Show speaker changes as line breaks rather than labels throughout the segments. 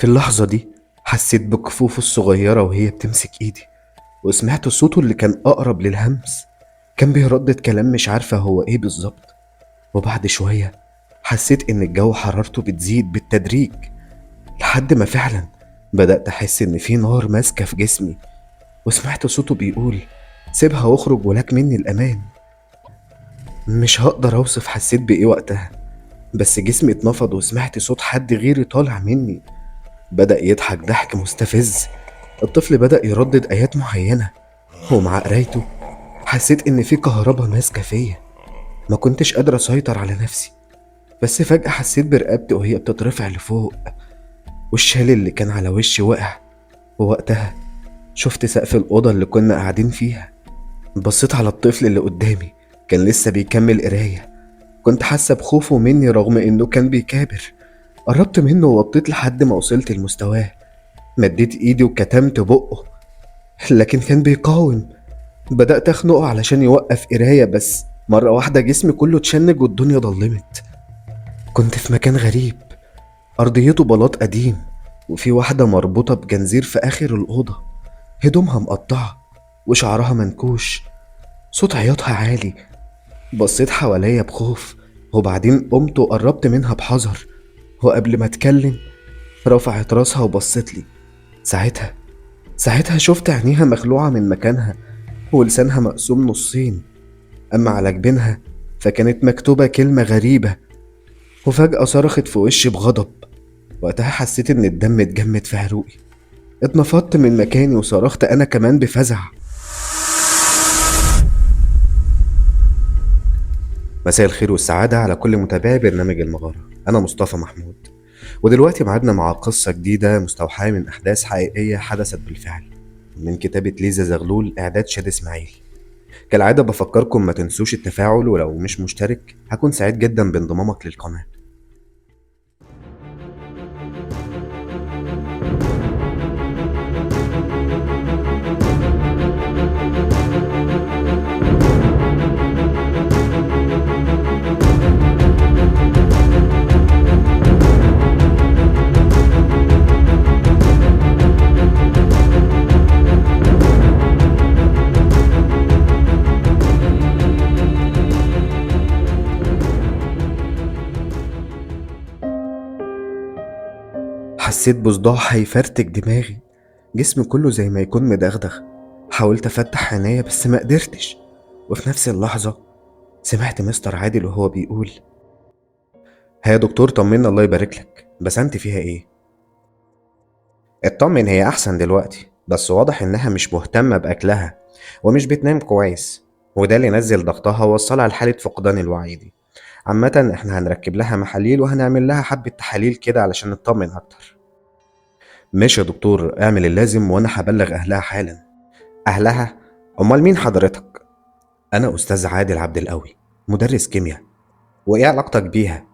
في اللحظة دي حسيت بكفوفه الصغيرة وهي بتمسك ايدي، وسمعت صوته اللي كان أقرب للهمس. كان بيردد كلام مش عارفة هو ايه بالظبط. وبعد شوية حسيت ان الجو حرارته بتزيد بالتدريج، لحد ما فعلا بدأت أحس ان في نار ماسكة في جسمي. وسمعت صوته بيقول: سيبها واخرج ولك مني الأمان. مش هقدر أوصف حسيت بإيه وقتها، بس جسمي اتنفض وسمعت صوت حد غيري طالع مني. بدأ يضحك ضحك مستفز. الطفل بدأ يردد آيات معينة، ومع قرايته حسيت إن في كهربا ماسكة فيا. ما كنتش قادر أسيطر على نفسي، بس فجأة حسيت برقبتي وهي بتترفع لفوق، والشال اللي كان على وشي وقع. ووقتها شفت سقف الأوضة اللي كنا قاعدين فيها. بصيت على الطفل اللي قدامي، كان لسه بيكمل قراية. كنت حاسة بخوفه مني رغم إنه كان بيكابر. قربت منه ووطيت لحد ما وصلت لمستواه. مديت إيدي وكتمت بقه، لكن كان بيقاوم. بدأت أخنقه علشان يوقف قراية، بس مرة واحدة جسمي كله اتشنج والدنيا ضلمت. كنت في مكان غريب، أرضيته بلاط قديم، وفي واحدة مربوطة بجنزير في آخر الأوضة، هدومها مقطعة وشعرها منكوش. صوت عياطها عالي. بصيت حواليا بخوف، وبعدين قمت وقربت منها بحذر، وقبل ما اتكلم رفعت راسها وبصت لي. ساعتها شفت عينيها مخلوعة من مكانها، ولسانها مقسوم نصين، أما على جبينها فكانت مكتوبة كلمة غريبة. وفجأة صرخت في وشي بغضب. وقتها حسيت إن الدم اتجمد في عروقي. اتنفضت من مكاني وصرخت أنا كمان بفزع. مساء الخير والسعادة على كل متابعي برنامج المغارة. أنا مصطفى محمود، ودلوقتي معادنا مع قصة جديدة مستوحاة من أحداث حقيقية حدثت بالفعل، من كتابة ليزا زغلول، إعداد شاد إسماعيل. كالعادة بفكركم ما تنسوش التفاعل، ولو مش مشترك هكون سعيد جدا بانضمامك للقناة. حسيت بصداع هيفرتك دماغي، جسمي كله زي ما يكون مدغدغ. حاولت افتح عينيا بس ما قدرتش. وفي نفس اللحظة سمعت مستر عادل وهو بيقول: ها يا دكتور، طمنا الله يبارك لك، بس انت فيها ايه؟ اطمن، هي احسن دلوقتي، بس واضح انها مش مهتمة باكلها ومش بتنام كويس، وده اللي نزل ضغطها ووصلها لحالة فقدان الوعي دي. عامة احنا هنركب لها محاليل وهنعمل لها حبة تحاليل كده علشان نطمن اكتر. ماشي يا دكتور، اعمل اللازم وانا هبلغ اهلها حالا. اهلها؟ امال مين حضرتك؟ انا استاذ عادل عبد القوي، مدرس كيمياء. وايه علاقتك بيها؟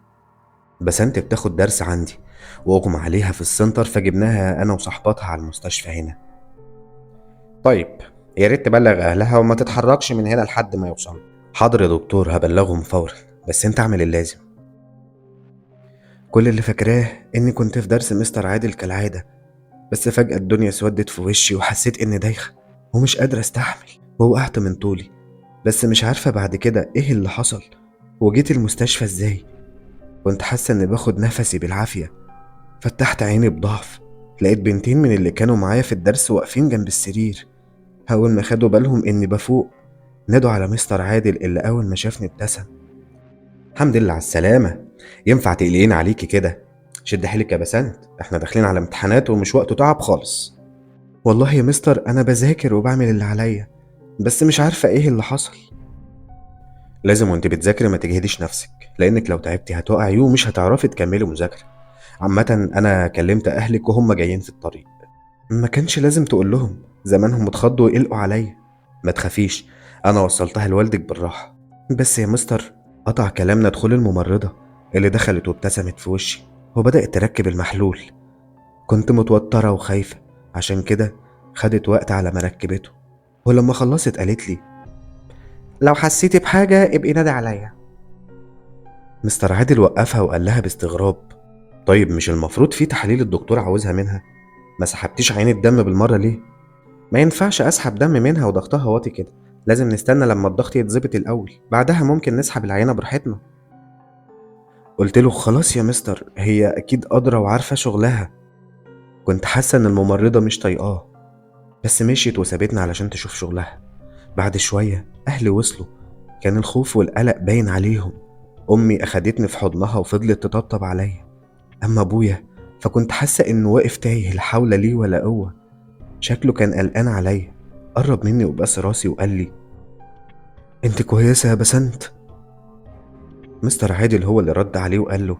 بس انت بتاخد درس عندي، واغمى عليها في السنتر فجبناها انا وصحباتها على المستشفى هنا. طيب، يا ريت تبلغ اهلها وما تتحركش من هنا لحد ما يوصلوا. حاضر يا دكتور، هبلغهم فورا، بس انت اعمل اللازم. كل اللي فاكراه اني كنت في درس مستر عادل كالعادة، بس فجأة الدنيا اسودت في وشي وحسيت اني دايخة ومش قادرة استحمل، ووقعت من طولي. بس مش عارفة بعد كده ايه اللي حصل، وجيت المستشفى ازاي. كنت حاسة اني باخد نفسي بالعافية. فتحت عيني بضعف، لقيت بنتين من اللي كانوا معايا في الدرس واقفين جنب السرير. أول ما خدوا بالهم إني بفوق نادوا على مستر عادل، اللي أول ما شافني ابتسم. الحمد لله على السلامة، ينفع تقلقين عليكي كده؟ شد حيلك يا بسنت، احنا داخلين على امتحانات ومش وقته تعب خالص. والله يا مستر أنا بذاكر وبعمل اللي عليا، بس مش عارفة إيه اللي حصل. لازم وانت بتذاكري ما تجهديش نفسك، لأنك لو تعبتي هتقعي ومش هتعرفي تكملي مذاكرة. عامة أنا كلمت أهلك وهم جايين في الطريق. ما كانش لازم تقول لهم، زمانهم اتخضوا ويقلقوا عليا. ما تخافيش، انا وصلتها لوالدك بالراحه. بس يا مستر، قطع كلامنا دخول الممرضه اللي دخلت وابتسمت في وشي وبدات تركب المحلول. كنت متوتره وخايفه، عشان كده خدت وقت على ما ركبته. ولما خلصت قالت لي: لو حسيتي بحاجه ابقي نادي عليا. مستر عادل وقفها وقال لها باستغراب: طيب مش المفروض في تحاليل الدكتور عاوزها منها؟ ما سحبتيش عين الدم بالمرة ليه؟ ما ينفعش اسحب دم منها وضغطها واطي كده، لازم نستنى لما الضغط يتظبط الاول، بعدها ممكن نسحب العينة براحتنا. قلت له خلاص يا مستر، هي اكيد قادرة وعارفة شغلها. كنت حاسة ان الممرضة مش طايقاه، بس مشيت وسابتنا علشان تشوف شغلها. بعد شوية اهلي وصلوا، كان الخوف والقلق باين عليهم. امي اخدتني في حضنها وفضلت تطبطب عليا. اما ابويا فكنت حاسة انه واقف تايه، لا حول ليه ولا قوة. شكله كان قلقان عليا، قرب مني وبس راسي وقال لي: انت كويسة يا بسنت؟ مستر عادل هو اللي رد عليه وقال له: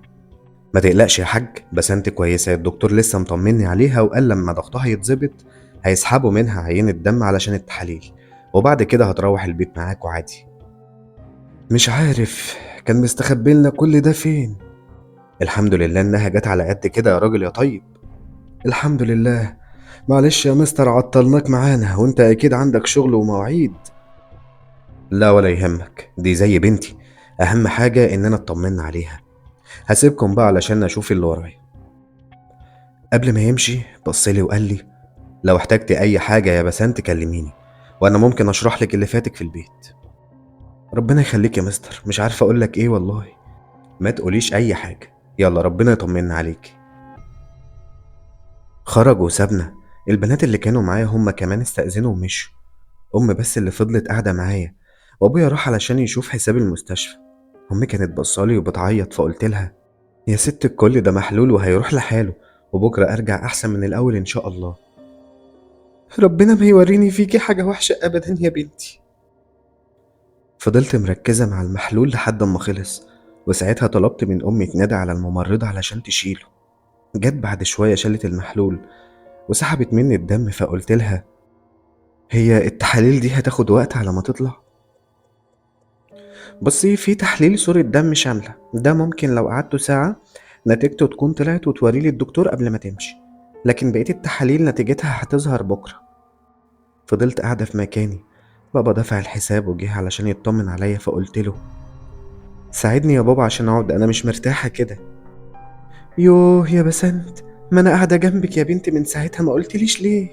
ما تقلقش يا حاج، بسنت كويسة، الدكتور لسه مطمني عليها وقال لما ضغطها يتظبط هيسحبوا منها عينة دم علشان التحاليل، وبعد كده هتروح البيت معاكوا عادي. مش عارف كان مستخبي لنا كل ده فين. الحمد لله انها جت على قد كده يا راجل يا طيب. الحمد لله. معلش يا مستر عطلناك معانا، وانت اكيد عندك شغل ومواعيد. لا ولا يهمك، دي زي بنتي، اهم حاجة اننا اطمنا عليها. هسيبكم بقى علشان اشوف اللي ورايا. قبل ما يمشي بصلي وقال لي: لو احتجتي اي حاجة يا بسنت كلميني، وانا ممكن اشرح لك اللي فاتك في البيت. ربنا يخليك يا مستر، مش عارفة اقول لك ايه والله. ما تقوليش اي حاجة، يلا ربنا يطمنا عليك. خرج وسابنا. البنات اللي كانوا معايا هم كمان استأذنوا ومشوا. امي بس اللي فضلت قاعدة معايا، وابويا راح علشان يشوف حساب المستشفى. امي كانت بصالي وبتعيط، فقلت لها: يا ست الكل ده محلول وهيروح لحاله، وبكرة ارجع احسن من الاول ان شاء الله. ربنا ما يوريني فيكي حاجة وحشة ابدا يا بنتي. فضلت مركزة مع المحلول لحد ما خلص، وساعتها طلبت من امي تنادي على الممرضة علشان تشيله. جت بعد شوية شالت المحلول وسحبت مني الدم، فقلت لها: هي التحاليل دي هتاخد وقت على ما تطلع؟ بصي، في تحليل صورة دم شاملة، ده ممكن لو قعدته ساعة نتيجته تكون طلعت وتوريه للدكتور قبل ما تمشي، لكن بقية التحاليل نتيجتها هتظهر بكرة. فضلت قاعدة في مكاني. بابا دفع الحساب وجه علشان يطمن عليا، فقلت له: ساعدني يا بابا عشان اقعد، انا مش مرتاحة كده. يوه يا بسنت، ما انا قاعدة جنبك يا بنتي من ساعتها، ما قلتليش ليه؟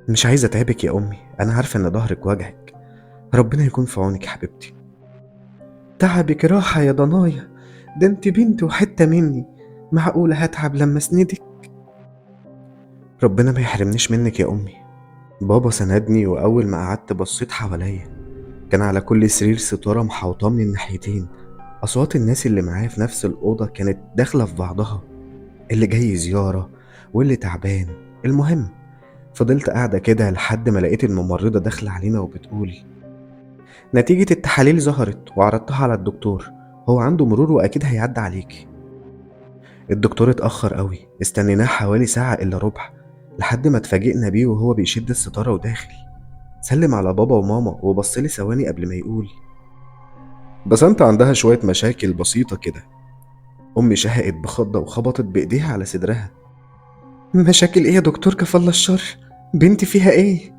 مش عايزة اتعبك يا امي، انا عارفة ان ظهرك وجعك. ربنا يكون في عونك يا حبيبتي. تعبك راحة يا ضنايا، ده انت بنت وحتة مني، معقولة هتعب لما اسندك؟ ربنا ما يحرمنيش منك يا امي. بابا سندني، واول ما قعدت بصيت حواليا، كان على كل سرير ستارة محوطاه من الناحيتين. اصوات الناس اللي معايا في نفس الاوضة كانت داخلة في بعضها، اللي جاي زيارة واللي تعبان. المهم فضلت قاعدة كده لحد ما لقيت الممرضة داخلة علينا وبتقول: نتيجة التحاليل ظهرت وعرضتها على الدكتور، هو عنده مرور واكيد هيعدي عليكي. الدكتور اتأخر قوي، استنيناه حوالي ساعة إلا ربع، لحد ما اتفاجئنا بيه وهو بيشد الستارة وداخل. سلم على بابا وماما وبصلي ثواني قبل ما يقول: بس انت عندها شوية مشاكل بسيطة كده. أمي شهقت بخضة وخبطت بإيديها على صدرها. مشاكل إيه يا دكتور، كفالة الشر، بنتي فيها إيه؟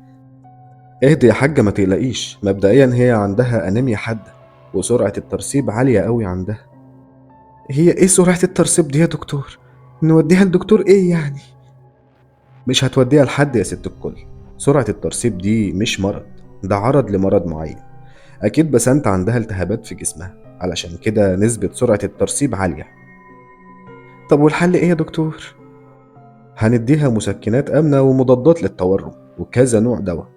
اهدي يا حاجة ما تقلقيش، مبدئيا هي عندها أنيميا حادة، وسرعة الترسيب عالية قوي عندها. هي إيه سرعة الترسيب دي يا دكتور؟ نوديها لدكتور إيه يعني؟ مش هتوديها لحد يا ست الكل، سرعة الترسيب دي مش مرض، ده عرض لمرض معين. أكيد بسنت عندها التهابات في جسمها، علشان كده نسبة سرعة الترسيب عالية. طب والحل إيه يا دكتور؟ هنديها مسكنات آمنة ومضادات للتورم وكذا نوع دواء.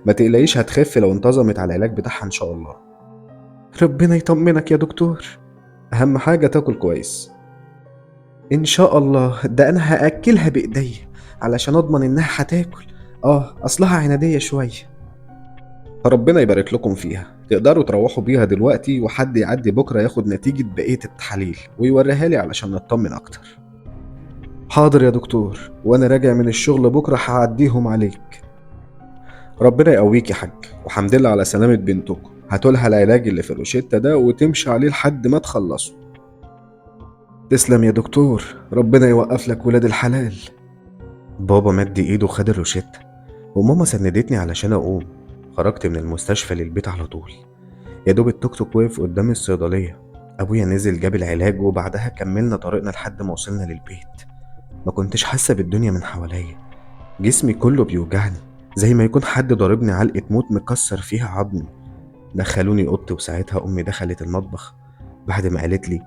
ما تقلقيش هتخف لو انتظمت على العلاج بتاعها إن شاء الله. ربنا يطمنك يا دكتور. أهم حاجة تاكل كويس. إن شاء الله، ده أنا هأكلها بإيديا علشان أضمن إنها هتاكل. أصلها عنادية شوية. ربنا يبارك لكم فيها، تقدروا تروحوا بيها دلوقتي وحد يعدي بكرة ياخد نتيجة بقية التحاليل ويوريها لي علشان نطمن أكتر. حاضر يا دكتور، وأنا راجع من الشغل بكرة هعديهم عليك. ربنا يقويك يا حاج، وحمد لله على سلامة بنتكم، هاتولها العلاج اللي في الروشتة ده وتمشي عليه لحد ما تخلصوا. تسلم يا دكتور، ربنا يوقف لك ولاد الحلال. بابا مد ايده وخد الروشتة، وماما سندتني علشان اقوم. خرجت من المستشفى للبيت على طول. يا دوب التوك توك وقف قدام الصيدلية، أبويا نزل جاب العلاج وبعدها كملنا طريقنا لحد ما وصلنا للبيت. ما كنتش حاسة بالدنيا من حواليا، جسمي كله بيوجعني زي ما يكون حد ضاربني علقة موت مكسر فيها عظمي. دخلوني أوضتي وساعتها أمي دخلت المطبخ بعد ما قالت لي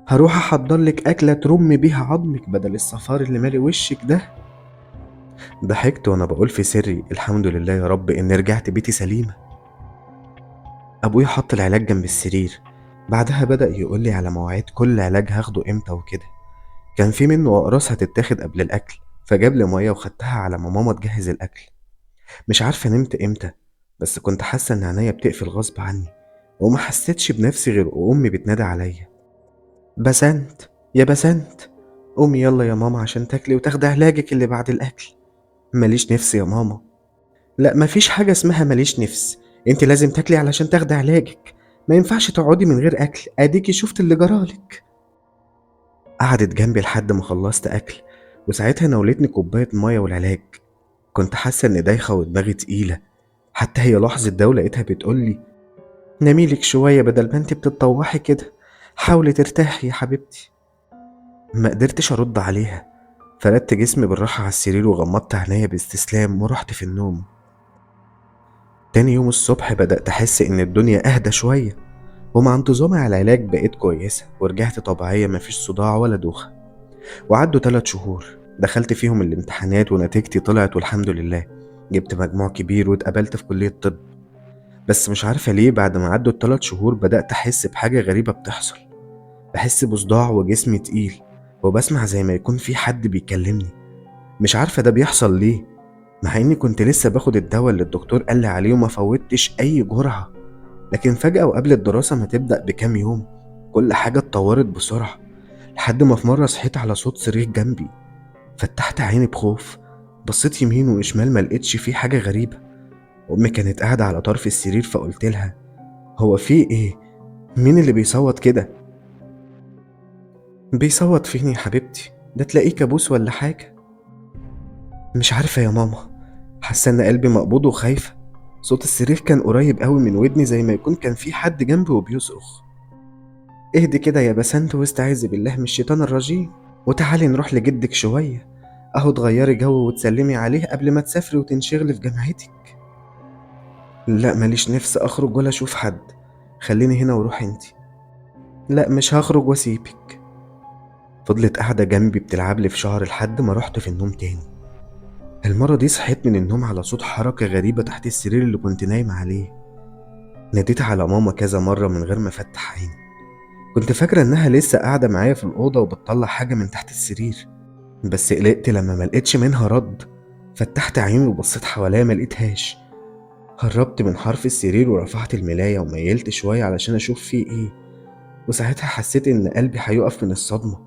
هروح أحضر لك أكلة ترمي بيها عظمك بدل الصفار اللي مالي وشك ده. ضحكت وأنا بقول في سري الحمد لله يا رب إني رجعت بيتي سليمة. أبويا حط العلاج جنب السرير، بعدها بدأ يقول لي على مواعيد كل علاج هاخده إمتى وكده. كان في منه أقراص هتتاخد قبل الأكل، فجاب لي مية وخدتها على ما ماما تجهز الأكل. مش عارفة نمت إمتى، بس كنت حاسة إن عينيا بتقفل غصب عني، وما حسيتش بنفسي غير وأمي بتنادي عليا بسنت، يا بسنت قومي يلا يا ماما عشان تاكلي وتاخدي علاجك اللي بعد الأكل. ماليش نفس يا ماما. لا مفيش حاجة اسمها ماليش نفس، انت لازم تاكلي علشان تاخدي علاجك، ما ينفعش تقعدي من غير أكل، أديكي شفت اللي جرالك. قعدت جنبي لحد ما خلصت أكل، وساعتها ناولتني كوباية مية والعلاج. كنت حاسة إن دايخة ودماغي تقيلة، حتى هي لحظة ده ولقيتها بتقولي نميلك شوية بدل ما انت بتتطوحي كده، حاولي ترتاحي يا حبيبتي. ما قدرتش أرد عليها، فردت جسمي بالراحة على السرير وغمضت عينيا باستسلام ورحت في النوم. تاني يوم الصبح بدأت أحس إن الدنيا أهدى شوية، ومع انتظامي على العلاج بقيت كويسة ورجعت طبيعية، مفيش صداع ولا دوخة. وعدوا 3 شهور دخلت فيهم الامتحانات ونتيجتي طلعت والحمد لله، جبت مجموع كبير واتقبلت في كلية طب. بس مش عارفة ليه بعد ما عدوا ال3 شهور بدأت أحس بحاجة غريبة بتحصل، بحس بصداع وجسمي تقيل، وبسمع زي ما يكون في حد بيكلمني. مش عارفة ده بيحصل ليه، مع إني كنت لسه باخد الدواء اللي الدكتور قالي عليه وما فوتش أي جرعة. لكن فجأة وقبل الدراسة ما تبدأ بكام يوم كل حاجة اتطورت بسرعة، لحد ما في مرة صحيت على صوت صريخ جنبي. فتحت عيني بخوف، بصيت يمين وشمال ما لقيتش فيه حاجة غريبة. أمي كانت قاعدة على طرف السرير فقلت لها هو في إيه؟ مين اللي بيصوت كده؟ بيصوت فين يا حبيبتي؟ ده تلاقيه كابوس ولا حاجة. مش عارفة يا ماما، حاسة إن قلبي مقبوض وخايفة. صوت الصريخ كان قريب قوي من ودني زي ما يكون كان في حد جنبي وبيصرخ. اهدي كده يا بسنت واستعيذي بالله من الشيطان الرجيم، وتعالي نروح لجدك شوية، اهو تغيري جو وتسلمي عليه قبل ما تسافري وتنشغلي في جامعتك. لا ماليش نفس اخرج ولا اشوف حد، خليني هنا وروحي انتي. لا مش هخرج واسيبك. فضلت قاعدة جنبي بتلعبلي في شعري لحد ما رحت في النوم تاني. المرة دي صحيت من النوم على صوت حركة غريبة تحت السرير اللي كنت نايمة عليه. ناديت على ماما كذا مرة من غير ما افتح عيني، كنت فاكرة انها لسه قاعدة معايا في الأوضة وبتطلع حاجة من تحت السرير، بس قلقت لما ملقتش منها رد. فتحت عيني وبصيت حواليا ملقتهاش. قربت من حرف السرير ورفعت الملاية وميلت شوية علشان أشوف فيه إيه، وساعتها حسيت إن قلبي هيقف من الصدمة.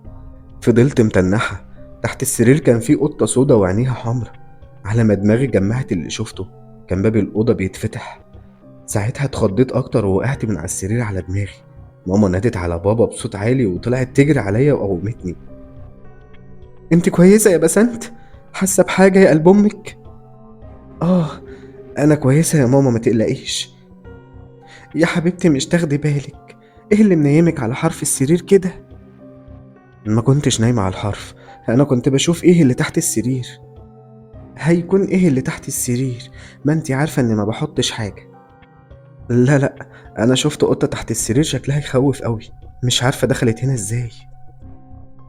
فضلت متنحة. تحت السرير كان فيه قطة سودا وعينيها حمرا. على ما دماغي جمعت اللي شفته كان باب الأوضة بيتفتح. ساعتها اتخضيت أكتر ووقعت من على السرير على دماغي. ماما نادت على بابا بصوت عالي وطلعت تجري عليا وقومتني. انت كويسة يا بسنت؟ حاسة بحاجة يا قلب أمك؟ آه أنا كويسة يا ماما ما تقلقيش. يا حبيبتي مش تاخدي بالك، إيه اللي منيمك على حرف السرير كده؟ ما كنتش نايمة على الحرف، أنا كنت بشوف إيه اللي تحت السرير. هيكون إيه اللي تحت السرير؟ ما انتي عارفة إني ما بحطش حاجة. لا لا، أنا شفت قطة تحت السرير شكلها يخوف قوي، مش عارفة دخلت هنا إزاي.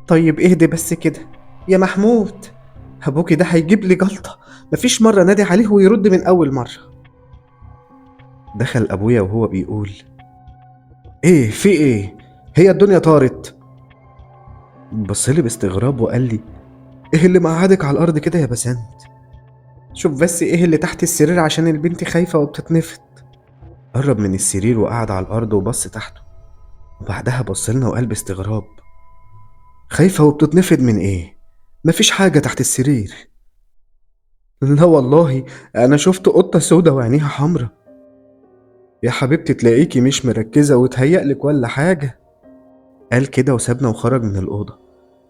طيب اهدي بس كده يا محمود، أبوكي ده هيجيب لي جلطة، مفيش مرة نادي عليه ويرد من أول مرة. دخل أبويا وهو بيقول إيه في إيه؟ هي الدنيا طارت؟ بصلي باستغراب وقال لي إيه اللي مقعدك على الأرض كده يا بسنت؟ شوف بس إيه اللي تحت السرير عشان البنت خايفة وبتتنفض. قرب من السرير وقعد على الأرض وبص تحته، وبعدها بصلنا وقال باستغراب خايفة وبتتنفض من إيه؟ مفيش حاجة تحت السرير. لا والله، أنا شفت قطة سودا وعينيها حمرا. يا حبيبتي تلاقيكي مش مركزة وتهيألك ولا حاجة. قال كده وسابنا وخرج من الأوضة.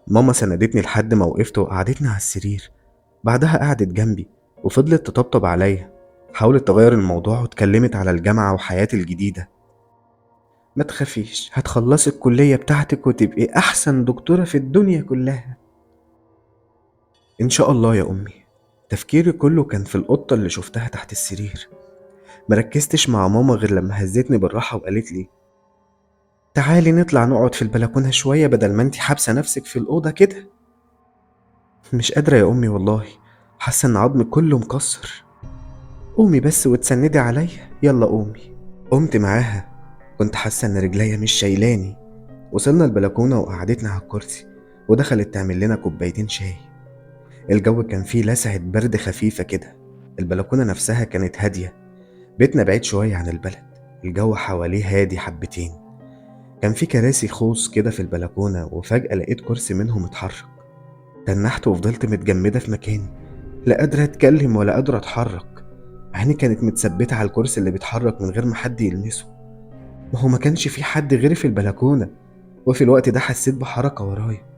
ماما سندتني لحد ما وقفت وقعدتني على السرير، بعدها قعدت جنبي وفضلت تطبطب عليا، حاولت تغير الموضوع واتكلمت على الجامعة وحياتي الجديدة. ما تخافيش، هتخلصي الكلية بتاعتك وتبقي أحسن دكتورة في الدنيا كلها. إن شاء الله يا أمي. تفكيري كله كان في القطة اللي شفتها تحت السرير. مركزتش مع ماما غير لما هزتني بالراحة وقالت لي تعالي نطلع نقعد في البلكونة شوية بدل ما انتي حابسة نفسك في الأوضة كده. مش قادرة يا أمي والله، حاسة إن عظمي كله مكسر. قومي بس وتسندي عليا، يلا قومي. قمت معاها. كنت حاسة إن رجليا مش شايلاني. وصلنا البلكونة وقعدتنا على الكرسي، ودخلت تعمل لنا كوبايتين شاي. الجو كان فيه لسعة برد خفيفة كده. البلكونة نفسها كانت هادية. بيتنا بعيد شوية عن البلد، الجو حواليه هادي حبتين. كان في كراسي خوص كده في البلكونة، وفجأة لقيت كرسي منهم اتحرك. تنحت وفضلت متجمدة في مكاني، لا قادرة اتكلم ولا قادرة اتحرك. عيني كانت متثبتة على الكرسي اللي بيتحرك من غير ما حد يلمسه. ما هو ما كانش في حد غيري في البلكونة. وفي الوقت ده حسيت بحركة ورايا.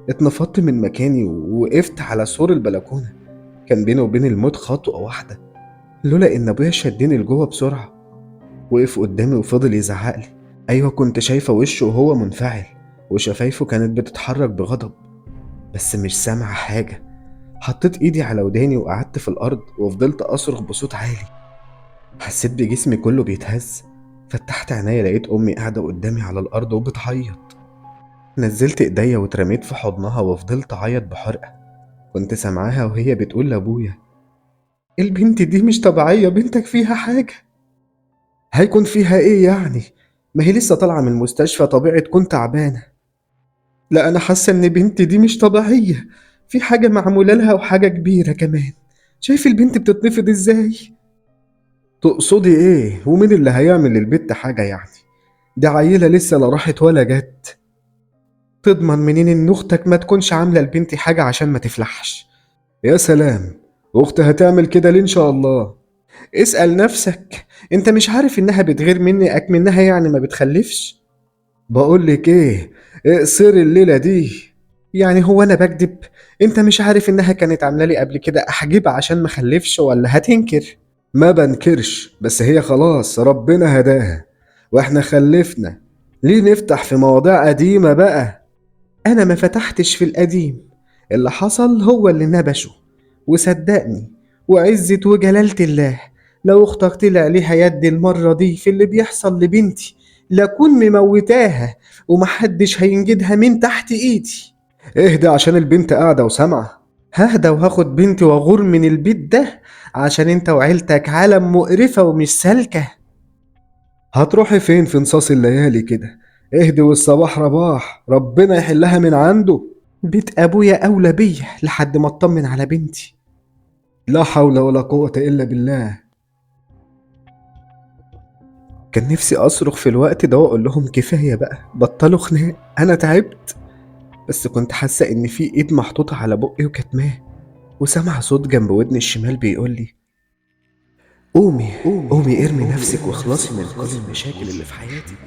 اتنفضت من مكاني ووقفت على سور البلكونة. كان بيني وبين الموت خطوة واحدة، لولا ان ابويا شدني لجوه بسرعة. وقف قدامي وفضل يزعقلي. ايوه كنت شايفة وشه وهو منفعل، وشفايفه كانت بتتحرك بغضب، بس مش سامعة حاجة. حطيت ايدي على وداني وقعدت في الارض وفضلت اصرخ بصوت عالي. حسيت بجسمي كله بيتهز. فتحت عينيا لقيت امي قاعدة قدامي على الارض وبتعيط. نزلت ايديا واترميت في حضنها وفضلت اعيط بحرقة. كنت سامعاها وهي بتقول لابويا البنت دي مش طبيعية، بنتك فيها حاجة. هيكون فيها ايه يعني؟ ما هي لسه طالعة من المستشفى، طبيعي تكون تعبانة. لا انا حاسة ان بنتي دي مش طبيعية، في حاجة معمولة لها وحاجة كبيرة كمان. شايف البنت بتتنفض ازاي؟ تقصدي ايه؟ ومين اللي هيعمل للبت حاجة يعني؟ دي عيلة لسه لا راحت ولا جت. تضمن منين ان اختك ما تكونش عاملة لبنتي حاجة عشان ما تفلحش؟ يا سلام، اختي هتعمل كده ليه ان شاء الله؟ اسأل نفسك، انت مش عارف انها بتغير مني اكمنها يعني ما بتخلفش؟ بقولك ايه، اقصري الليلة دي. يعني هو انا بكدب؟ انت مش عارف انها كانت عاملة لي قبل كده احجبها عشان ما خلفش ولا هتنكر؟ ما بنكرش، بس هي خلاص ربنا هداها واحنا خلفنا. ليه نفتح في مواضيع قديمة بقى؟ انا ما فتحتش في القديم، اللي حصل هو اللي نبشه. وصدقني وعزة وجلالة الله، لو اختك طلع ليها يد المرة دي في اللي بيحصل لبنتي لكون مموتاها، ومحدش هينجدها من تحت ايدي. اهدى عشان البنت قاعدة وسامعة. ههدى وهاخد بنتي واغور من البيت ده عشان انت وعيلتك عالم مقرفة ومش سالكة. هتروحي فين في نصاص الليالي كده؟ اهدي والصباح رباح، ربنا يحلها من عنده. بيت ابويا اولى بيا لحد ما اطمن على بنتي. لا حول ولا قوة الا بالله. كان نفسي اصرخ في الوقت ده واقول لهم كفاية بقى، بطلوا خناق، انا تعبت. بس كنت حاسة ان في ايد محطوطة على بقي وكتماه. وسامع صوت جنب ودني الشمال بيقول لي قومي، قومي ارمي نفسك واخلصي من كل المشاكل اللي في حياتك.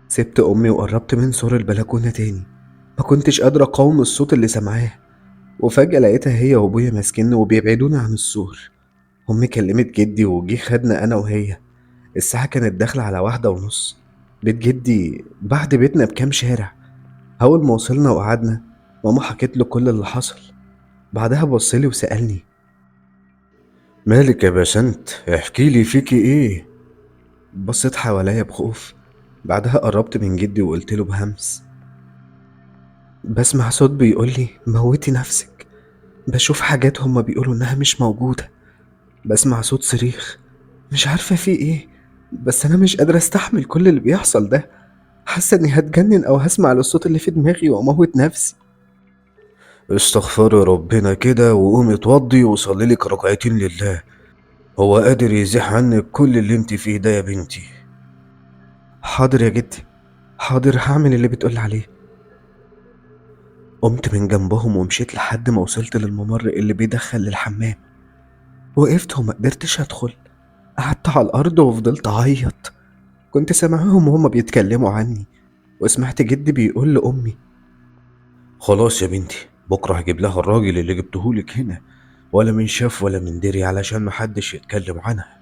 سبت امي وقربت من سور البلكونة تاني. ما كنتش قادرة اقاوم الصوت اللي سامعاه. وفجأة لقيتها هي وابويا ماسكيني وبيبعدوني عن السور. امي كلمت جدي وجي خدنا انا وهي. الساعة كانت داخلة على 1:30. بيت جدي بعد بيتنا بكام شارع. اول ما وصلنا وقعدنا، ماما حكت له كل اللي حصل. بعدها بصلي وسألني مالك يا بسنت، احكي لي فيكي ايه؟ بصيت حواليا بخوف. بعدها قربت من جدي وقلت له بهمس بسمع صوت بيقول لي موتي نفسك. بشوف حاجات هما بيقولوا انها مش موجودة. بسمع صوت صريخ، مش عارفة فيه ايه، بس انا مش قادرة استحمل كل اللي بيحصل ده. حاسة اني هتجنن او هسمع للصوت اللي في دماغي واموت نفسي. استغفري ربنا كده وقومي اتوضي وصلي لك ركعتين لله، هو قادر يزيح عنك كل اللي انت فيه ده يا بنتي. حاضر يا جدي، حاضر هعمل اللي بتقول عليه. قمت من جنبهم ومشيت لحد ما وصلت للممر اللي بيدخل للحمام. وقفت وما قدرتش ادخل. قعدت على الارض وفضلت اعيط. كنت سامعهم وهما بيتكلموا عني، وسمعت جدي بيقول لامي خلاص يا بنتي، بكره هجيب لها الراجل اللي جبتهولك هنا، ولا من شاف ولا من دري علشان محدش يتكلم عنها.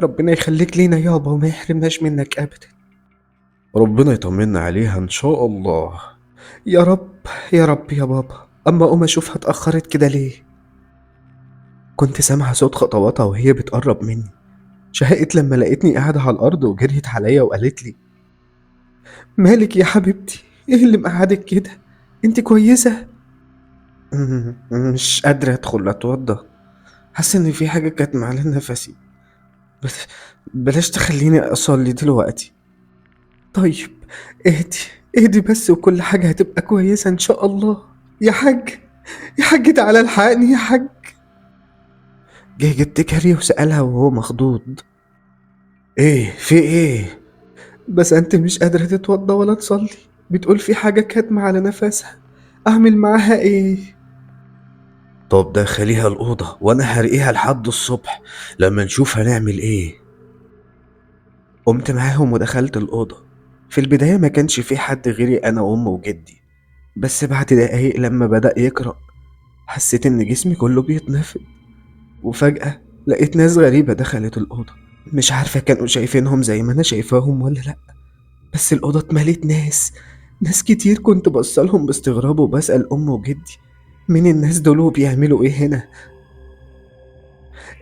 ربنا يخليك لينا يابا وما يحرمناش منك ابدا. ربنا يطمنا عليها إن شاء الله. يا رب. يا رب يا بابا، أما أقوم أشوفها اتأخرت كده ليه؟ كنت سامعة صوت خطواتها وهي بتقرب مني. شهقت لما لقيتني قاعدة على الأرض وجريت عليا وقالت لي: مالك يا حبيبتي؟ ايه اللي مقعدك كده؟ انت كويسة؟ مش قادرة ادخل اتوضى، حاسة ان في حاجة كانت معلقة نفسي. بس بلاش تخليني اصلي دلوقتي. طيب، اهدي. اهدي بس وكل حاجة هتبقى كويسة ان شاء الله. يا حاج، يا حاج تعالى الحقني يا حاج. جه جبت كاري وسألها وهو مخضوض: ايه في ايه؟ بس انت مش قادرة تتوضى ولا تصلي، بتقول في حاجة كاتمة على نفسها، اعمل معاها ايه؟ طب دخليها الأوضة وأنا هرقيها لحد الصبح لما نشوف هنعمل إيه. قمت معاهم ودخلت الأوضة. في البداية ما كانش في حد غيري أنا وأم وجدي، بس بعد دقايق لما بدأ يقرأ حسيت إن جسمي كله بيتنفض. وفجأة لقيت ناس غريبة دخلت الأوضة. مش عارفة كانوا شايفينهم زي ما أنا شايفاهم ولا لأ، بس الأوضة اتملت ناس. ناس كتير. كنت بصلهم باستغراب وبسأل أم وجدي: مين الناس دول وبيعملوا إيه هنا؟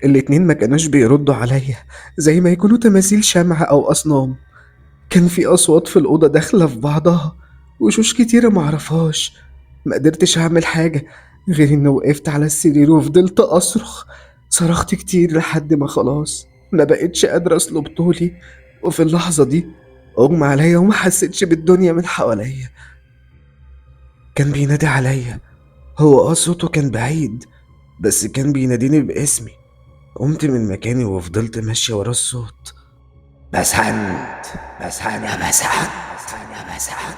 الاتنين ما كانوش بيردوا عليا، زي ما يكونوا تماثيل شمع أو أصنام. كان في أصوات في الأوضة داخلة في بعضها، وشوش كتيرة معرفهاش. ما قدرتش أعمل حاجة غير إني وقفت على السرير وفضلت أصرخ. صرخت كتير لحد ما خلاص ما بقتش قادرة أصلب طولي. وفي اللحظة دي أغمى عليا وما حسيتش بالدنيا من حواليا. كان بينادي عليا. هو صوته كان بعيد، بس كان بيناديني باسمي. قمت من مكاني وفضلت ماشية ورا الصوت: بسنت، بسنت يا بسنت، يا بسنت.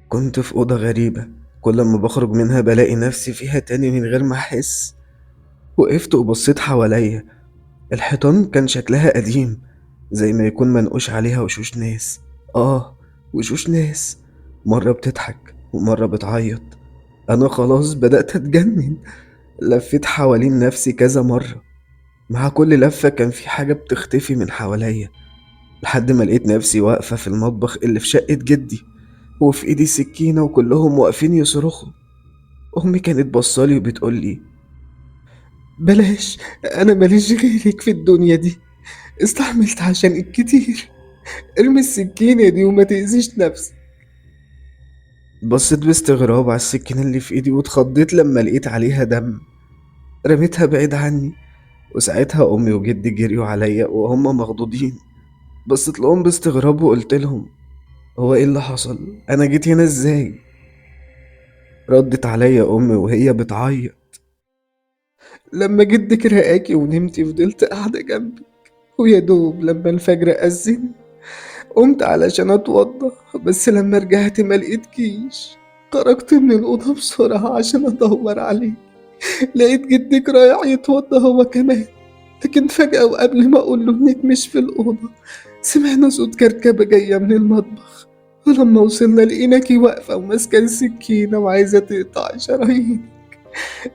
كنت في أوضة غريبة، كل ما بخرج منها بلاقي نفسي فيها تاني من غير ما أحس. وقفت وبصيت حواليا. الحيطان كان شكلها قديم، زي ما يكون منقوش عليها وشوش ناس. وشوش ناس، مرة بتضحك ومرة بتعيط. أنا خلاص بدأت أتجنن. لفيت حوالين نفسي كذا مرة، مع كل لفة كان في حاجة بتختفي من حواليا، لحد ما لقيت نفسي واقفة في المطبخ اللي في شقة جدي، وفي ايدي سكينة وكلهم واقفين يصرخوا. أمي كانت بصالي وبتقولي: بلاش، أنا ماليش غيرك في الدنيا دي، استحملت عشانك كتير، ارمي السكينة دي وما تأذيش نفسك. بصيت باستغراب على السكينة اللي في ايدي واتخضيت لما لقيت عليها دم. رميتها بعيد عني، وساعتها أمي وجدي جريوا عليا وهم مخضوضين. بصيت لهم باستغراب وقلت لهم: هو ايه اللي حصل؟ انا جيت هنا ازاي؟ ردت عليا امي وهي بتعيط: لما جدك رقاكي ونمتي فضلت قاعدة جنبي، ويا دوب لما الفجر أذن قمت علشان اتوضى، بس لما رجعت ما لقيتكيش. خرجت من الأوضة بسرعة عشان أدور عليك، لقيت جدك رايح يتوضى هو كمان. لكن فجأة وقبل ما أقول له إنك مش في الأوضة سمعنا صوت كركبة جاية من المطبخ، ولما وصلنا لقيناكي واقفة وماسكة السكينة وعايزة تقطع شرايين.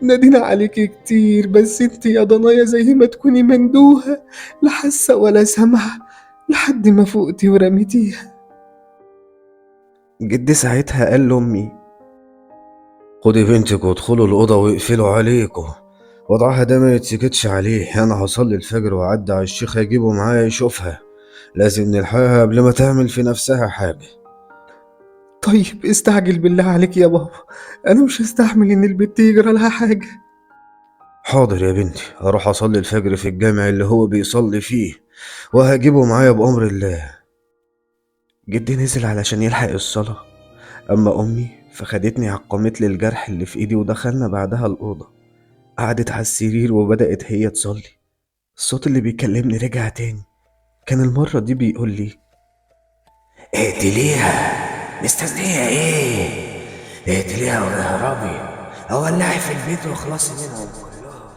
نادينا عليكي كتير بس انت يا ضنايا زي ما تكوني مندوهة، لا حاسة ولا سامعة، لحد ما فوقتي ورميتيها. جدي ساعتها قال لأمي: خدي بنتك وادخلوا الأوضة واقفلوا عليكم، وضعها ده ما يتسكتش عليه. أنا هصلي الفجر وأعدي على الشيخ أجيبه معايا يشوفها، لازم نلحقها قبل ما تعمل في نفسها حاجة. طيب استعجل بالله عليك يا بابا، أنا مش هستحمل إن البت يجرى لها حاجة. حاضر يا بنتي، هروح أصلي الفجر في الجامع اللي هو بيصلي فيه، وهجيبه معايا بأمر الله. جدي نزل علشان يلحق الصلاة، أما أمي فخدتني عقمت لي الجرح اللي في إيدي ودخلنا بعدها الأوضة. قعدت على السرير وبدأت هي تصلي. الصوت اللي بيكلمني رجع تاني، كان المرة دي بيقول لي: اقتليها، مستنية ايه؟ اقتليها واهربي، اولعي في البيت واخلصي منهم كلهم.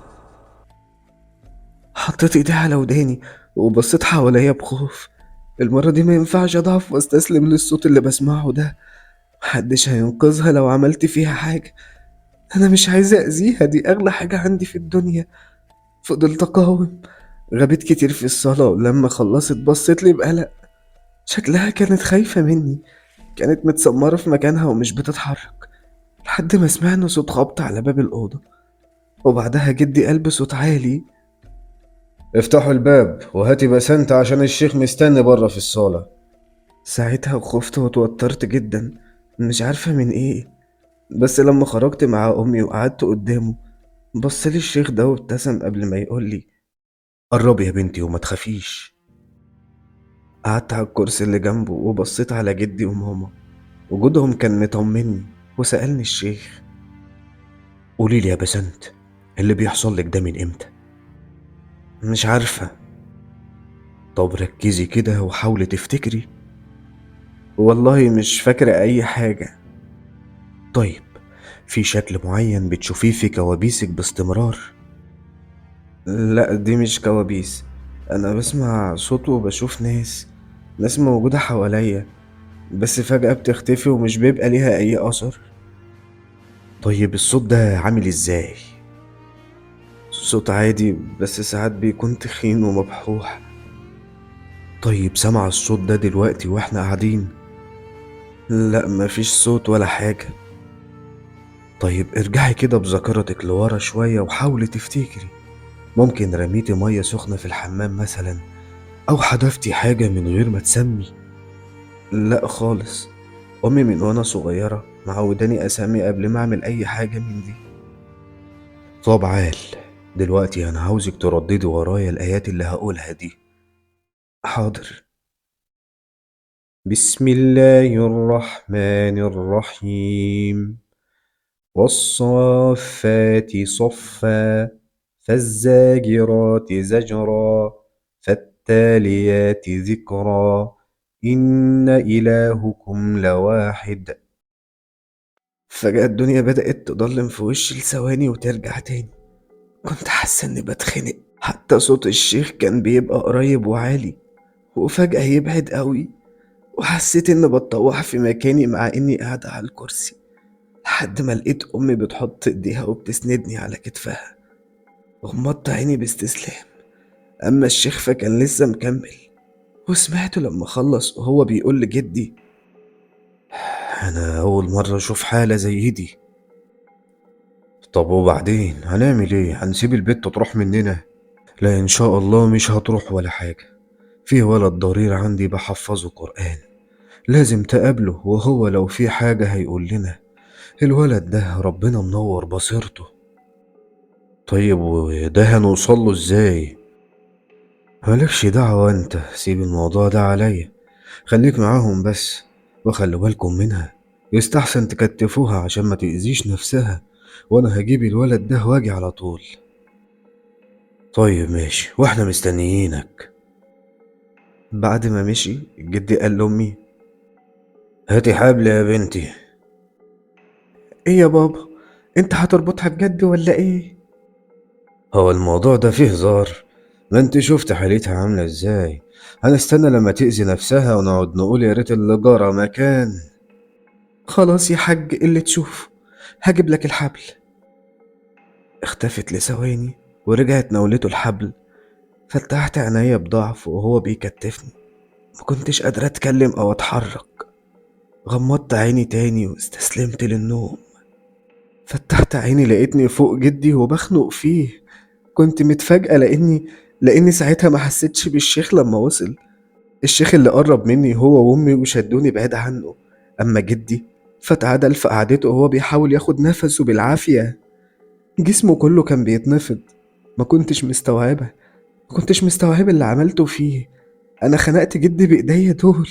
حطيت ايدي على وداني وبصيت حواليا بخوف. المرة دي ما ينفعش اضعف واستسلم للصوت اللي بسمعه ده، محدش هينقذها لو عملت فيها حاجة. انا مش عايزة اذيها، دي اغلى حاجة عندي في الدنيا. فضلت اقاوم، غابت كتير في الصالة، ولما خلصت بصت لي بقلق. شكلها كانت خايفة مني، كانت متسمرة في مكانها ومش بتتحرك، لحد ما سمعنا صوت خبط على باب الأوضة. وبعدها جدي قال بصوت عالي:
افتحوا الباب وهاتي بسنت عشان الشيخ مستني بره في الصالة.
ساعتها خفت واتوترت جدا، مش عارفة من ايه. بس لما خرجت مع أمي وقعدت قدامه، بصلي الشيخ ده وابتسم قبل ما يقولي: قربي يا بنتي وما تخافيش. قعدت على الكرسي اللي جنبه وبصيت على جدي وماما، وجودهم كان مطمني. وسألني الشيخ: قولي لي يا بسنت، اللي بيحصل لك ده من امتى؟ مش عارفة. طب ركزي كده وحاولي تفتكري. والله مش فاكرة أي حاجة. طيب، في شكل معين بتشوفيه في كوابيسك باستمرار؟ لا، دي مش كوابيس. أنا بسمع صوت وبشوف ناس موجودة حواليا، بس فجأة بتختفي ومش بيبقى ليها أي أثر. طيب الصوت ده عامل إزاي؟ صوت عادي، بس ساعات بيكون تخين ومبحوح. طيب سمع الصوت ده دلوقتي واحنا قاعدين؟ لا، مفيش صوت ولا حاجة. طيب ارجعي كده بذاكرتك لورا شوية وحاولي تفتكري. ممكن رميتي مية سخنة في الحمام مثلا، أو حدفتي حاجة من غير ما تسمي؟ لا خالص. أمي من وأنا صغيرة معوداني أسمي قبل ما أعمل أي حاجة من دي. طب عال، دلوقتي أنا عاوزك ترددي ورايا الآيات اللي هقولها دي. حاضر. بسم الله الرحمن الرحيم. والصافات صفا، فالزاجرات زجرا، فالتاليات ذكرا، إن إلهكم لواحد. فجأة الدنيا بدأت تضلم في وشي لثواني وترجع تاني. كنت حاسة إني بتخنق، حتى صوت الشيخ كان بيبقى قريب وعالي، وفجأة يبعد قوي. وحسيت إني بتطوح في مكاني مع إني قاعدة على الكرسي، لحد ما لقيت أمي بتحط إيديها وبتسندني على كتفها. غمضت عيني باستسلام، أما الشيخ فكان لسه مكمل. وسمعته لما خلص وهو بيقول لجدي: أنا أول مرة أشوف حالة زي دي. طب وبعدين هنعمل إيه؟ هنسيب البت تروح مننا؟ لا إن شاء الله مش هتروح ولا حاجة. في ولد ضرير عندي بحفظه قرآن، لازم تقابله، وهو لو في حاجة هيقول لنا. الولد ده ربنا منور بصيرته. طيب وده هنوصل له ازاي؟ مالكش دعوة انت، سيب الموضوع ده عليا. خليك معاهم بس، وخلي بالكم منها. يستحسن تكتفوها عشان ما تأذيش نفسها، وانا هجيب الولد ده واجي على طول. طيب ماشي، واحنا مستنيينك. بعد ما مشي جدي قال لأمي: هاتي حبل يا بنتي. ايه يا بابا، انت هتربطها بجد ولا ايه؟ هو الموضوع ده فيه هزار؟ ما انت شفت حالتها عاملة ازاي. هنستنى لما تأذي نفسها ونقعد نقول يا ريت اللي جرى مكان؟ خلاص يا حاج، اللي تشوفه. هجيب لك الحبل. اختفت لثواني ورجعت ناولته الحبل. فتحت عينيا بضعف وهو بيكتفني، ما كنتش قادرة اتكلم او اتحرك. غمضت عيني تاني واستسلمت للنوم. فتحت عيني لقيتني فوق جدي وبخنق فيه. كنت متفاجئة لأني ساعتها ما حسيتش بالشيخ لما وصل. الشيخ اللي قرب مني هو وأمي وشدوني بعيد عنه، أما جدي فاتعدل في قعدته وهو بيحاول ياخد نفسه بالعافية. جسمه كله كان بيتنفض. ما كنتش مستوعبة ما كنتش مستوعب اللي عملته فيه. أنا خنقت جدي بإيديا دول.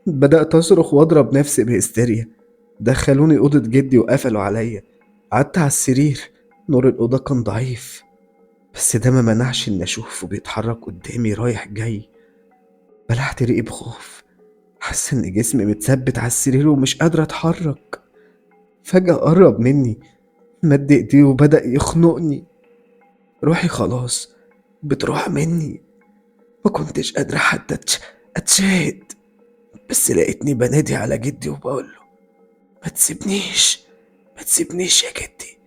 بدأت أصرخ وأضرب نفسي بهستيريا. دخلوني أوضة جدي وقفلوا عليا. قعدت على السرير. نور الأوضة كان ضعيف، بس ده ما منعش إني أشوفه بيتحرك قدامي رايح جاي. بلعت ريقي بخوف، حاسة إن جسمي متثبت على السرير ومش قادرة أتحرك. فجأة قرب مني، مد إيديه وبدأ يخنقني. روحي خلاص بتروح مني. ما كنتش قادرة حتى أتشاهد. بس لقيتني بنادي على جدي وبقوله: ما تسيبنيش، ما تسيبنيش يا جدي.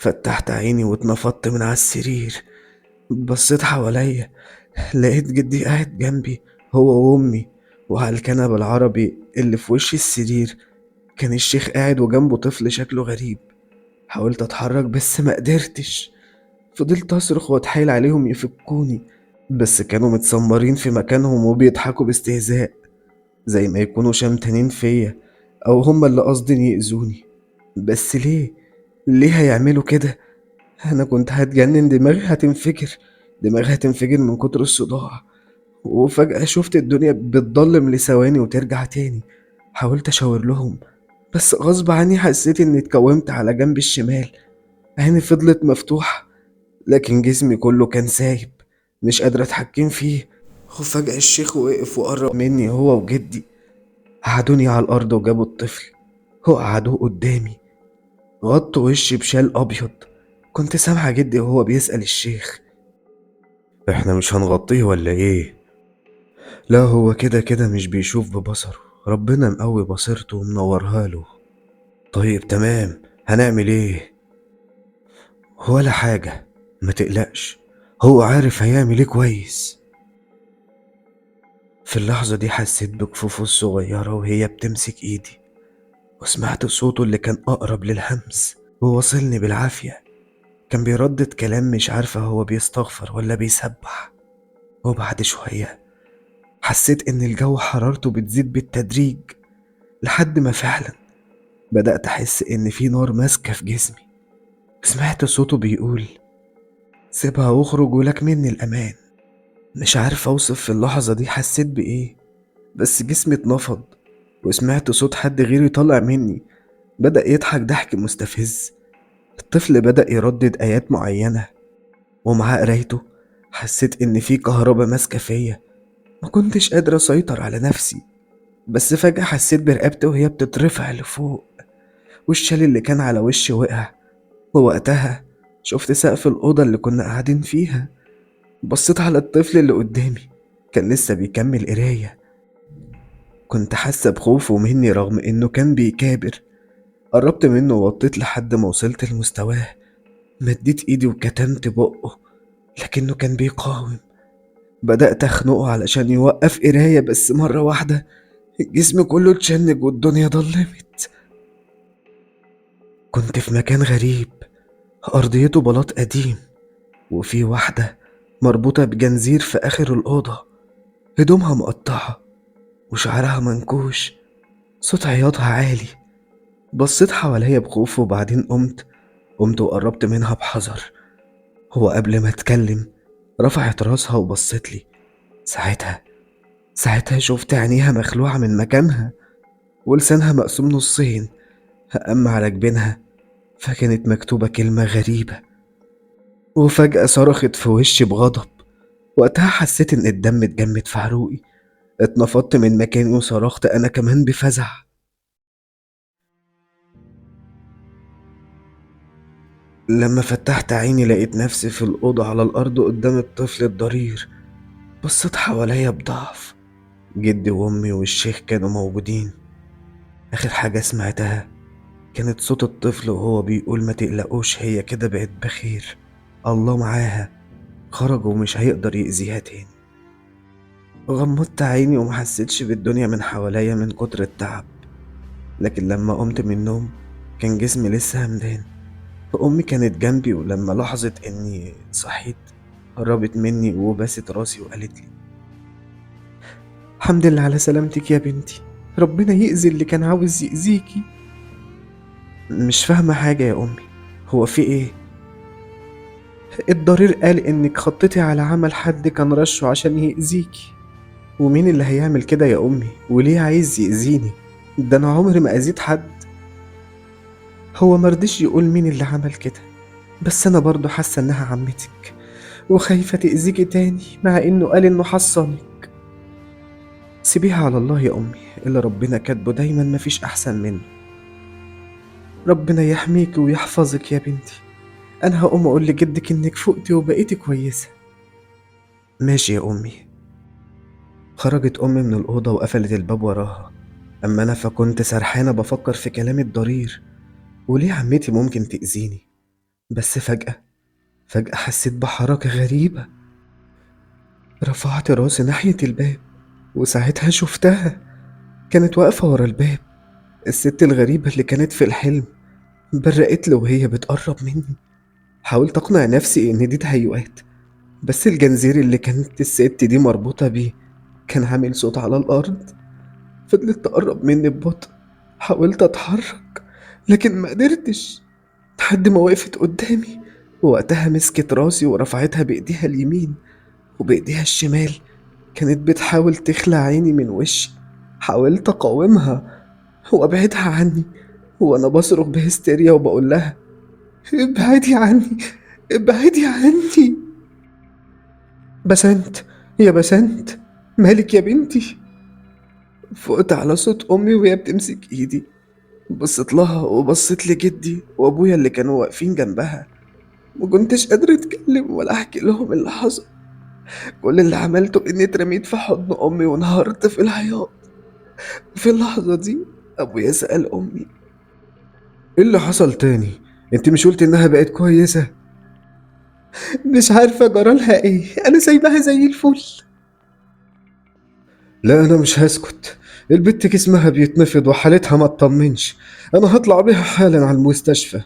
فتحت عيني واتنفضت من على السرير. بصيت حواليا، لقيت جدي قاعد جنبي هو وأمي، وعلى الكنبة العربي اللي في وش السرير كان الشيخ قاعد وجنبه طفل شكله غريب. حاولت أتحرك بس ما قدرتش، فضلت أصرخ وأتحايل عليهم يفكوني، بس كانوا متسمرين في مكانهم وبيضحكوا باستهزاء، زي ما يكونوا شمتانين فيا أو هما اللي قاصدين يأذوني. بس ليه؟ ليه هيعملوا كده؟ أنا كنت هتجنن، دماغي هتنفجر من كتر الصداع. وفجأة شفت الدنيا بتضلم لثواني وترجع تاني. حاولت أشاور لهم بس غصب عني حسيت إني اتكومت على جنب الشمال. عيني فضلت مفتوحة لكن جسمي كله كان سايب، مش قادر أتحكم فيه. وفجأة الشيخ وقف وقرب مني هو وجدي، قعدوني على الأرض وجابوا الطفل وقعدوه قدامي، غطوا وشي بشال أبيض. كنت سامعة جدي وهو بيسأل الشيخ:
احنا مش هنغطيه ولا ايه؟
لا، هو كده كده مش بيشوف ببصره، ربنا مقوي بصيرته ومنورها له.
طيب تمام، هنعمل ايه؟
ولا حاجة، ما تقلقش، هو عارف هيعمل ايه كويس. في اللحظة دي حسيت بكفوفه الصغيرة وهي بتمسك ايدي، وسمعت صوته اللي كان أقرب للهمس ووصلني بالعافية. كان بيردد كلام مش عارفة هو بيستغفر ولا بيسبح. وبعد شوية حسيت إن الجو حرارته بتزيد بالتدريج، لحد ما فعلا بدأت أحس إن في نار ماسكة في جسمي. سمعت صوته بيقول: سيبها واخرج ولك مني الأمان. مش عارف أوصف في اللحظة دي حسيت بإيه، بس جسمي اتنفض وسمعت صوت حد غيري طالع مني، بدأ يضحك ضحك مستفز. الطفل بدأ يردد آيات معينة، ومع قرايته حسيت إن في كهربا ماسكة فيا. ما كنتش قادر أسيطر على نفسي، بس فجأة حسيت برقبتي وهي بتترفع لفوق، والشال اللي كان على وشي وقع. ووقتها شفت سقف الأوضة اللي كنا قاعدين فيها. بصيت على الطفل اللي قدامي، كان لسه بيكمل قراية. كنت حاسة بخوفه مني رغم إنه كان بيكابر. قربت منه ووطيت لحد ما وصلت لمستواه، مديت إيدي وكتمت بقه لكنه كان بيقاوم. بدأت أخنقه علشان يوقف قراية، بس مرة واحدة جسمي كله اتشنج والدنيا ضلمت. كنت في مكان غريب، أرضيته بلاط قديم، وفي واحدة مربوطة بجنزير في آخر الأوضة، هدومها مقطعة وشعرها منكوش. صوت عياطها عالي. بصيت حواليا بخوف وبعدين قمت وقربت منها بحذر. هو قبل ما اتكلم رفعت راسها وبصت لي. ساعتها شفت عينيها مخلوعة من مكانها ولسانها مقسوم نصين، أما على جبينها فكانت مكتوبة كلمة غريبة. وفجأة صرخت في وشي بغضب. وقتها حسيت إن الدم اتجمد في عروقي، اتنفضت من مكاني وصرخت أنا كمان بفزع. لما فتحت عيني لقيت نفسي في الأوضة على الأرض قدام الطفل الضرير. بصيت حواليا بضعف، جدي وأمي والشيخ كانوا موجودين. آخر حاجة سمعتها كانت صوت الطفل وهو بيقول: ما تقلقوش، هي كده بقت بخير، الله معاها، خرج ومش هيقدر يأذيها تاني. غمضت عيني وما حسيتش بالدنيا من حواليا من كتر التعب، لكن لما قمت من النوم كان جسمي لسه همدان. أمي كانت جنبي، ولما لاحظت إني صحيت قربت مني وبست راسي وقالت لي: الحمد لله على سلامتك يا بنتي، ربنا يأذي اللي كان عاوز يأذيكي. مش فاهمة حاجة يا أمي، هو في إيه؟ الضرير قال إنك خطيتي على عمل حد كان رشه عشان يأذيكي. ومين اللي هيعمل كده يا أمي؟ وليه عايز يأذيني؟ ده أنا عمري ما أذيت حد. هو مرضيش يقول مين اللي عمل كده، بس أنا برضو حاسة إنها عمتك وخايفة تأذيكي تاني مع إنه قال إنه حصنك. سيبيها على الله يا أمي، اللي ربنا كاتبه دايما مفيش أحسن منه. ربنا يحميك ويحفظك يا بنتي. أنا هقوم أقول لجدك إنك فقتي وبقيتي كويسة. ماشي يا أمي. خرجت أمي من الأوضة وقفلت الباب وراها، أما أنا فكنت سرحانة بفكر في كلام الضرير، وليه عمتي ممكن تأذيني؟ بس فجأة حسيت بحركة غريبة. رفعت راسي ناحية الباب، وساعتها شفتها. كانت واقفة ورا الباب، الست الغريبة اللي كانت في الحلم. برقت له وهي بتقرب مني. حاولت أقنع نفسي إن دي تهيؤات، بس الجنزير اللي كانت الست دي مربوطة بيه كان عامل صوت على الأرض. فضلت تقرب مني ببطء. حاولت أتحرك لكن ما قدرتش، لحد ما وقفت قدامي. ووقتها مسكت راسي ورفعتها بإيديها اليمين، وبإيديها الشمال كانت بتحاول تخلع عيني من وشي. حاولت أقاومها وأبعدها عني، وأنا بصرخ بهستيريا وبقول لها: ابعدي عني، ابعدي عني. بسنت، يا بسنت، مالك يا بنتي؟ فقت على صوت أمي وهي بتمسك إيدي. بصيت لها وبصيت لجدي وأبويا اللي كانوا واقفين جنبها. مكنتش قادر أتكلم ولا أحكي لهم اللي حصل. كل اللي عملته إني اترميت في حضن أمي وانهارت في العياط. في اللحظة دي أبويا سأل أمي:
ايه اللي حصل تاني؟ انت مش قلت انها بقت كويسة؟
مش عارفة جرالها إيه، أنا سايباها زي الفل.
لا انا مش هسكت. البت جسمها بيتنفض وحالتها ما تطمنش. انا هطلع بيها حالا على المستشفى.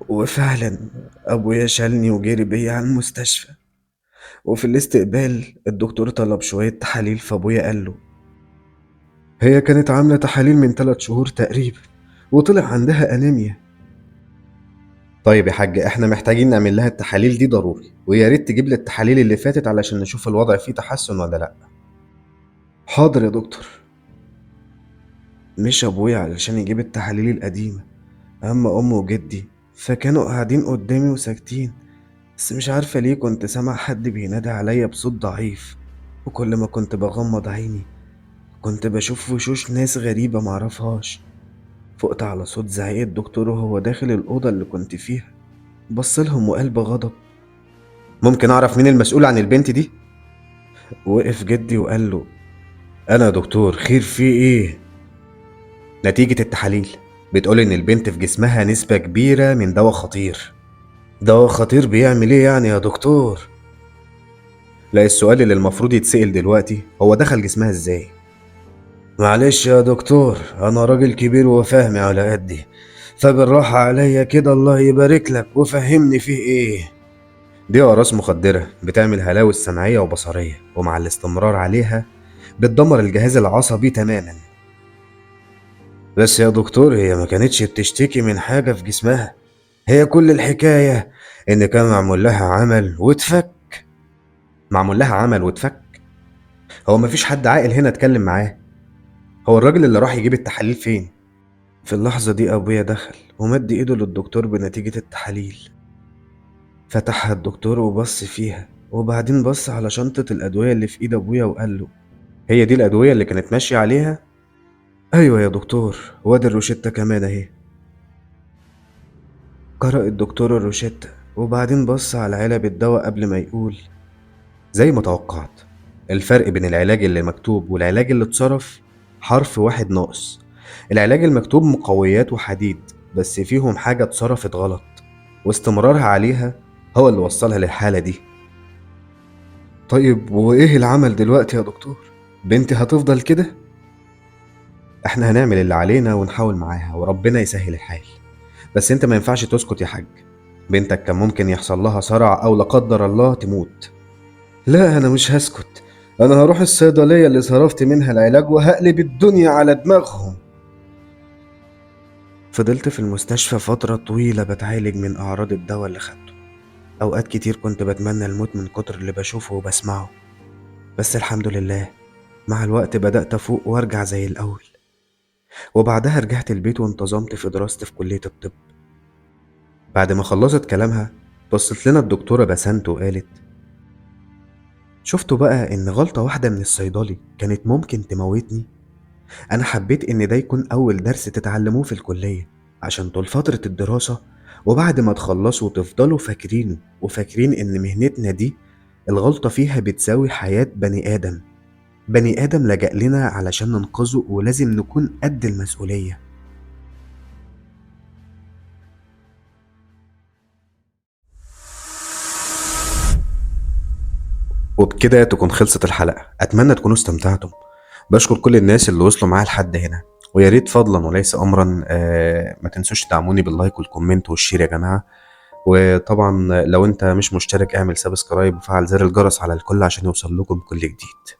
وفعلا أبويا شالني وجري بيا على المستشفى. وفي الاستقبال الدكتور طلب شوية تحاليل، فأبويا قال له:
هي كانت عاملة تحاليل من 3 شهور تقريبا، وطلع عندها انيميا.
طيب يا حاج، احنا محتاجين نعمل لها التحاليل دي ضروري، ويا ريت تجيب لي التحاليل اللي فاتت علشان نشوف الوضع فيه تحسن ولا لا.
حاضر يا دكتور.
مش أبويا علشان يجيب التحاليل القديمة، أما أمي وجدي فكانوا قاعدين قدامي وساكتين. بس مش عارفة ليه كنت سامع حد بينادي عليا بصوت ضعيف. وكل ما كنت بغمض عيني كنت بشوف وشوش ناس غريبة معرفهاش. فقت على صوت زعيق الدكتور وهو داخل الأوضة اللي كنت فيها. بصلهم وقال بغضب:
ممكن اعرف مين المسؤول عن البنت دي؟
وقف جدي وقال له:
انا يا دكتور، خير في ايه؟
نتيجة التحاليل بتقول إن البنت في جسمها نسبة كبيرة من دواء خطير.
دواء خطير بيعمل ايه يعني يا دكتور؟
لا، السؤال اللي المفروض يتسأل دلوقتي هو دخل جسمها إزاي؟
معلش يا دكتور، انا راجل كبير وفاهمي على قدي، فبالراحة عليا كده، الله يبارك لك، وفهمني فيه ايه.
دي أقراص مخدرة بتعمل هلاوس سمعية وبصرية، ومع الاستمرار عليها بتدمر الجهاز العصبي تماما.
بس يا دكتور، هي ما كانتش بتشتكي من حاجة في جسمها. هي كل الحكاية ان كان معمول لها عمل واتفك.
معمول لها عمل واتفك؟ هو مفيش حد عاقل هنا اتكلم معاه. هو الراجل اللي راح يجيب التحاليل فين؟
في اللحظة دي أبويا دخل ومد إيده للدكتور بنتيجة التحاليل. فتحها الدكتور وبص فيها، وبعدين بص على شنطة الأدوية اللي في إيد أبويا وقال له:
هي دي الأدوية اللي كانت ماشية عليها؟
أيوة يا دكتور، وادي الروشتة كمان أهي. قرأ الدكتور الروشتة وبعدين بص على علب الدواء قبل ما يقول:
زي ما توقعت، الفرق بين العلاج اللي مكتوب والعلاج اللي اتصرف حرف واحد ناقص. العلاج المكتوب مقويات وحديد، بس فيهم حاجة اتصرفت غلط، واستمرارها عليها هو اللي وصلها للحالة دي.
طيب وإيه العمل دلوقتي يا دكتور؟ بنتي هتفضل كده؟
احنا هنعمل اللي علينا ونحاول معاها وربنا يسهل الحال. بس انت ما ينفعش تسكت يا حاج. بنتك كان ممكن يحصل لها صرع او لا قدر الله تموت.
لا أنا مش هسكت. أنا هروح الصيدلية اللي صرفت منها العلاج وهقلب الدنيا على دماغهم.
فضلت في المستشفى فترة طويلة بتعالج من أعراض الدواء اللي خدته. أوقات كتير كنت بتمنى الموت من كتر اللي بشوفه وبسمعه، بس الحمد لله مع الوقت بدأت أفوق وأرجع زي الأول. وبعدها رجعت البيت وانتظمت في دراستي في كلية الطب. بعد ما خلصت كلامها بصت لنا الدكتورة بسنت وقالت: شفتوا بقى إن غلطة واحدة من الصيدلي كانت ممكن تموتني؟ أنا حبيت إن ده يكون أول درس تتعلموه في الكلية، عشان طول فترة الدراسة وبعد ما تخلصوا تفضلوا فاكرينه وفاكرين إن مهنتنا دي الغلطة فيها بتساوي حياة بني آدم. بني آدم لجأ لنا علشان ننقذه، ولازم نكون قد المسؤولية. وبكده تكون خلصت الحلقة، أتمنى تكونوا استمتعتم. بشكر كل الناس اللي وصلوا معايا لحد هنا، ويا ريت فضلا وليس أمرا ما تنسوش تدعموني باللايك والكومنت والشير يا جماعة. وطبعا لو انت مش مشترك اعمل سبسكرايب وفعل زر الجرس على الكل عشان يوصل لكم كل جديد.